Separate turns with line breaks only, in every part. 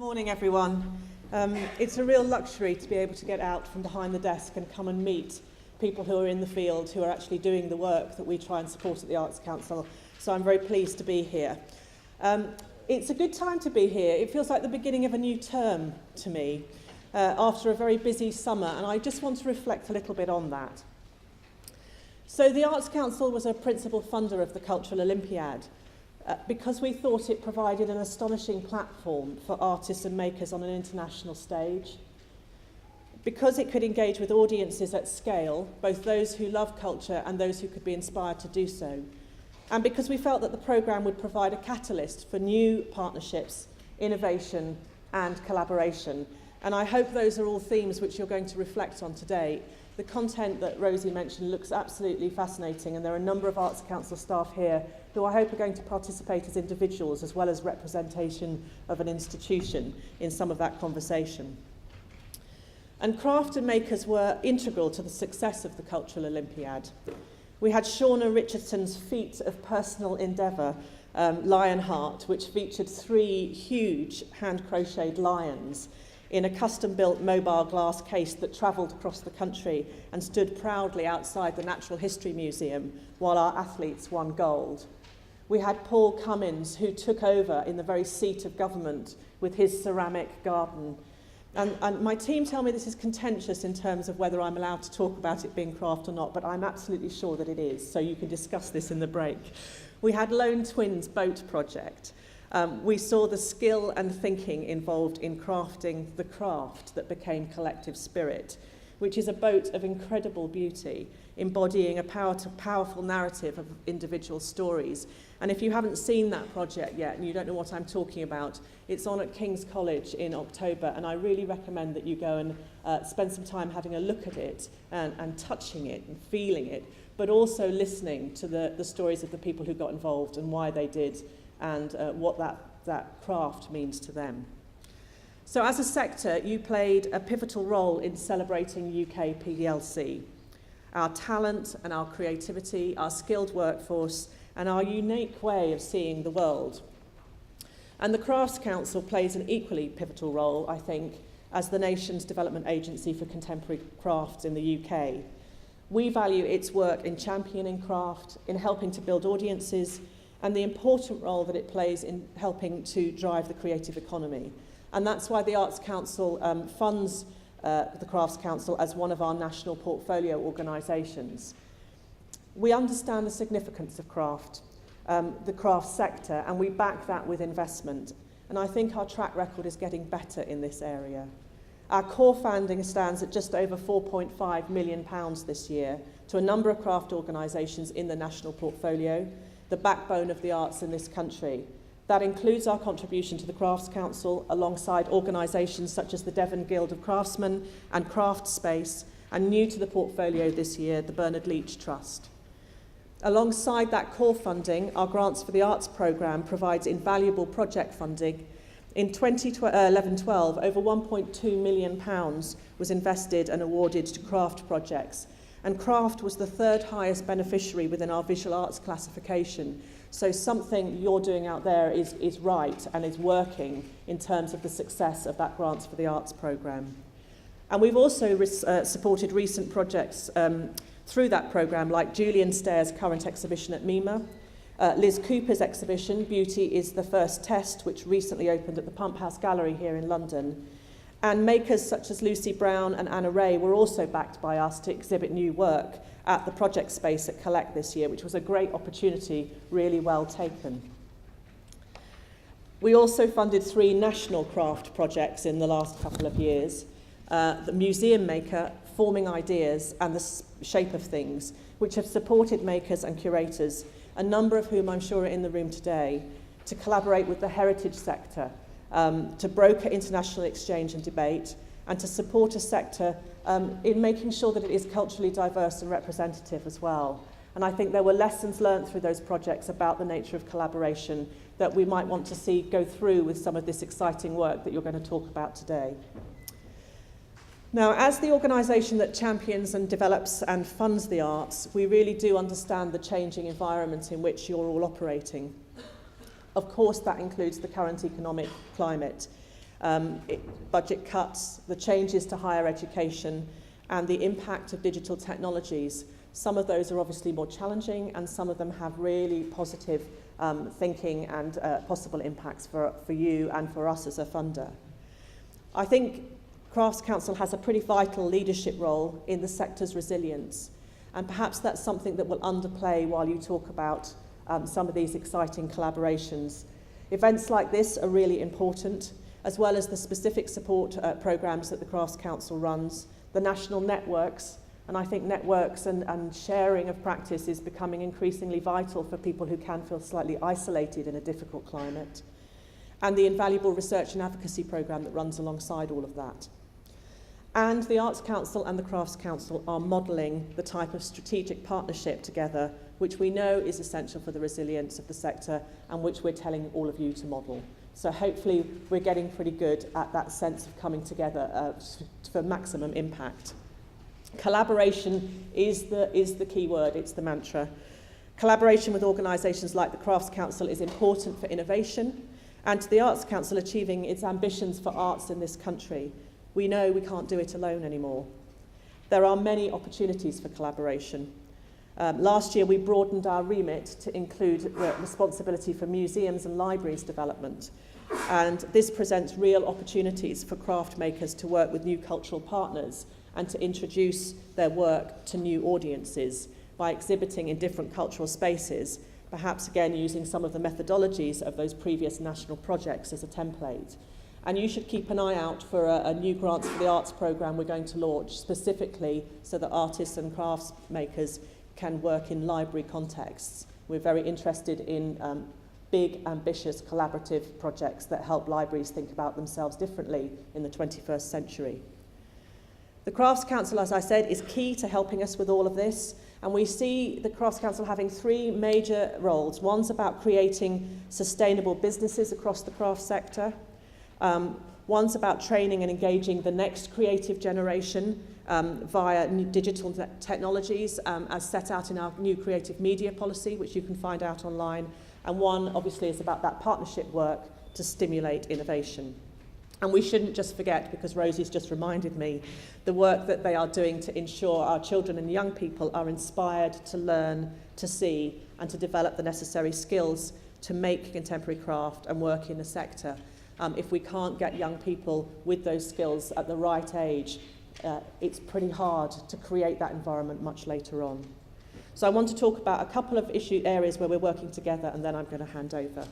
Morning, everyone. It's a real luxury to be able to get out from behind the desk and come and meet people who are in the field, who are actually doing the work that we try and support at the Arts Council. So I'm very pleased to be here. It's a good time to be here. It feels like the beginning of a new term to me after a very busy summer, and I just want to reflect a little bit on that. So the Arts Council was a principal funder of the Cultural Olympiad because we thought it provided an astonishing platform for artists and makers on an international stage, because it could engage with audiences at scale, both those who love culture and those who could be inspired to do so, and because we felt that the programme would provide a catalyst for new partnerships, innovation and collaboration. And I hope those are all themes which you're going to reflect on today. The content that Rosie mentioned looks absolutely fascinating, and there are a number of Arts Council staff here who I hope are going to participate as individuals as well as representation of an institution in some of that conversation. And craft and makers were integral to the success of the Cultural Olympiad. We had Shauna Richardson's feat of personal endeavour, Lionheart, which featured 3 huge hand-crocheted lions in a custom-built mobile glass case that travelled across the country and stood proudly outside the Natural History Museum while our athletes won gold. We had Paul Cummins, who took over in the very seat of government with his ceramic garden. And my team tell me this is contentious in terms of whether I'm allowed to talk about it being craft or not, but I'm absolutely sure that it is, so you can discuss this in the break. We had Lone Twins Boat Project. We saw the skill and thinking involved in crafting the craft that became Collective Spirit, which is a boat of incredible beauty, embodying a powerful narrative of individual stories. And if you haven't seen that project yet and you don't know what I'm talking about, it's on at King's College in October, and I really recommend that you go and spend some time having a look at it and touching it and feeling it, but also listening to the stories of the people who got involved and why they did, and what that craft means to them. So as a sector, you played a pivotal role in celebrating UK PDLC. Our talent and our creativity, our skilled workforce, and our unique way of seeing the world. And the Crafts Council plays an equally pivotal role, I think, as the nation's development agency for contemporary crafts in the UK. We value its work in championing craft, in helping to build audiences, and the important role that it plays in helping to drive the creative economy. And that's why the Arts Council funds the Crafts Council as one of our national portfolio organisations. We understand the significance of craft, the craft sector, and we back that with investment. And I think our track record is getting better in this area. Our core funding stands at just over £4.5 million this year to a number of craft organisations in the national portfolio, the backbone of the arts in this country. That includes our contribution to the Crafts Council alongside organisations such as the Devon Guild of Craftsmen and Craft Space, and new to the portfolio this year, the Bernard Leach Trust. Alongside that core funding, our Grants for the Arts programme provides invaluable project funding. In 2011-12, over £1.2 million was invested and awarded to craft projects, and craft was the 3rd highest beneficiary within our visual arts classification. So something you're doing out there is right and is working in terms of the success of that Grants for the Arts programme. And we've also supported recent projects through that programme, like Julian Stair's current exhibition at MIMA, Liz Cooper's exhibition, Beauty is the First Test, which recently opened at the Pump House Gallery here in London. And makers such as Lucy Brown and Anna Ray were also backed by us to exhibit new work at the project space at Collect this year, which was a great opportunity, really well taken. We also funded 3 national craft projects in the last couple of years. The Museum Maker, Forming Ideas, and The Shape of Things, which have supported makers and curators, a number of whom I'm sure are in the room today, to collaborate with the heritage sector, to broker international exchange and debate, and to support a sector in making sure that it is culturally diverse and representative as well. And I think there were lessons learned through those projects about the nature of collaboration that we might want to see go through with some of this exciting work that you're going to talk about today. Now, as the organisation that champions and develops and funds the arts, we really do understand the changing environment in which you're all operating. Of course, that includes the current economic climate. budget cuts, the changes to higher education, and the impact of digital technologies. Some of those are obviously more challenging, and some of them have really positive thinking and possible impacts for you and for us as a funder. I think Crafts Council has a pretty vital leadership role in the sector's resilience, and perhaps that's something that will underplay while you talk about some of these exciting collaborations. Events like this are really important, as well as the specific support programmes that the Crafts Council runs, the national networks, and I think networks and sharing of practice is becoming increasingly vital for people who can feel slightly isolated in a difficult climate, and the invaluable research and advocacy programme that runs alongside all of that. And the Arts Council and the Crafts Council are modelling the type of strategic partnership together which we know is essential for the resilience of the sector and which we're telling all of you to model. So hopefully we're getting pretty good at that sense of coming together for maximum impact. Collaboration is the key word, it's the mantra. Collaboration with organisations like the Crafts Council is important for innovation and to the Arts Council achieving its ambitions for arts in this country. We know we can't do it alone anymore. There are many opportunities for collaboration. Last year we broadened our remit to include responsibility for museums and libraries development, and this presents real opportunities for craft makers to work with new cultural partners and to introduce their work to new audiences by exhibiting in different cultural spaces, perhaps again using some of the methodologies of those previous national projects as a template. And you should keep an eye out for a new Grants for the Arts programme we're going to launch specifically so that artists and crafts makers can work in library contexts. We're very interested in big, ambitious, collaborative projects that help libraries think about themselves differently in the 21st century. The Crafts Council, as I said, is key to helping us with all of this, and we see the Crafts Council having three major roles. One's about creating sustainable businesses across the craft sector. One's about training and engaging the next creative generation via new digital technologies as set out in our new creative media policy, which you can find out online. And one, obviously, is about that partnership work to stimulate innovation. And we shouldn't just forget, because Rosie's just reminded me, the work that they are doing to ensure our children and young people are inspired to learn, to see, and to develop the necessary skills to make contemporary craft and work in the sector. If we can't get young people with those skills at the right age, it's pretty hard to create that environment much later on. So I want to talk about a couple of areas where we're working together, and then I'm going to hand over.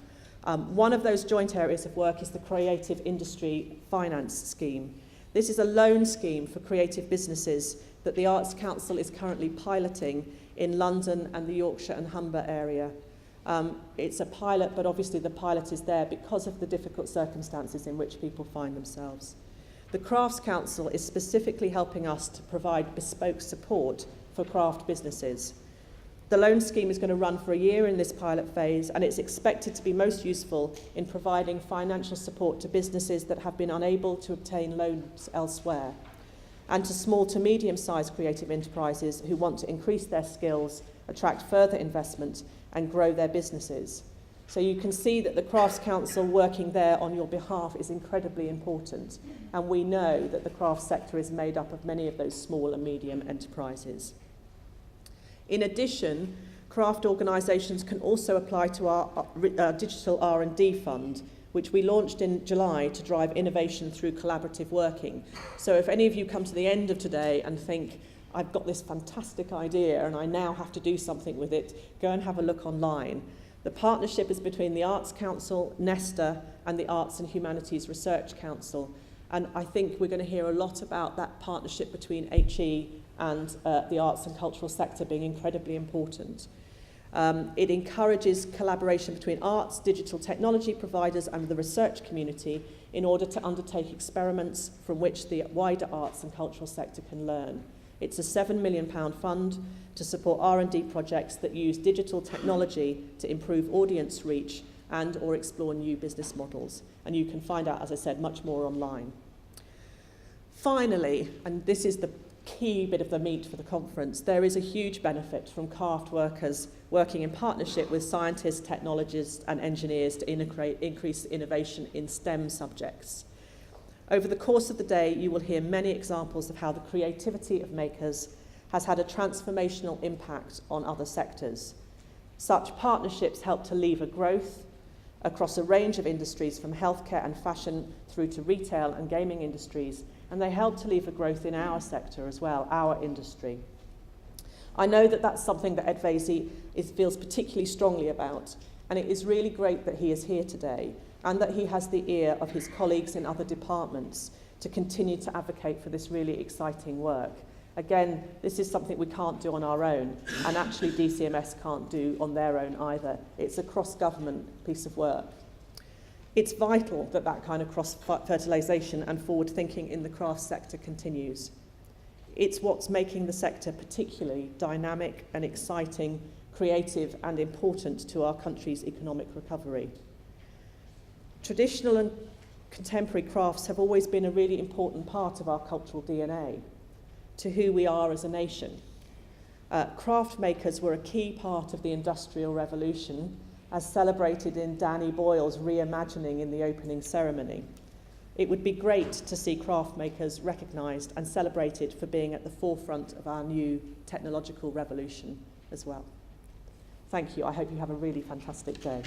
One of those joint areas of work is the Creative Industry Finance Scheme. This is a loan scheme for creative businesses that the Arts Council is currently piloting in London and the Yorkshire and Humber area. It's a pilot, but obviously the pilot is there because of the difficult circumstances in which people find themselves. The Crafts Council is specifically helping us to provide bespoke support for craft businesses. The loan scheme is going to run for a year in this pilot phase, and it's expected to be most useful in providing financial support to businesses that have been unable to obtain loans elsewhere, and to small to medium-sized creative enterprises who want to increase their skills, attract further investment, and grow their businesses. So you can see that the Crafts Council working there on your behalf is incredibly important, and we know that the craft sector is made up of many of those small and medium enterprises. In addition, craft organisations can also apply to our digital R&D fund, which we launched in July to drive innovation through collaborative working. So if any of you come to the end of today and think, I've got this fantastic idea and I now have to do something with it, go and have a look online. The partnership is between the Arts Council, Nesta, and the Arts and Humanities Research Council. And I think we're going to hear a lot about that partnership between HE and the arts and cultural sector being incredibly important. It encourages collaboration between arts, digital technology providers and the research community in order to undertake experiments from which the wider arts and cultural sector can learn. It's a £7 million fund to support R&D projects that use digital technology to improve audience reach and or explore new business models. And you can find out, as I said, much more online. Finally, and this is the key bit of the meat for the conference, there is a huge benefit from craft workers working in partnership with scientists, technologists and engineers to increase innovation in STEM subjects. Over the course of the day, you will hear many examples of how the creativity of makers has had a transformational impact on other sectors. Such partnerships help to lever growth across a range of industries, from healthcare and fashion through to retail and gaming industries, and they help to lever growth in our sector as well, our industry. I know that that's something that Ed Vaizey feels particularly strongly about, and it is really great that he is here today and that he has the ear of his colleagues in other departments to continue to advocate for this really exciting work. Again, this is something we can't do on our own, and actually DCMS can't do on their own either. It's a cross-government piece of work. It's vital that that kind of cross-fertilisation and forward-thinking in the craft sector continues. It's what's making the sector particularly dynamic and exciting, creative and important to our country's economic recovery. Traditional and contemporary crafts have always been a really important part of our cultural DNA, to who we are as a nation. Craft makers were a key part of the Industrial Revolution, as celebrated in Danny Boyle's reimagining in the opening ceremony. It would be great to see craft makers recognised and celebrated for being at the forefront of our new technological revolution as well. Thank you. I hope you have a really fantastic day.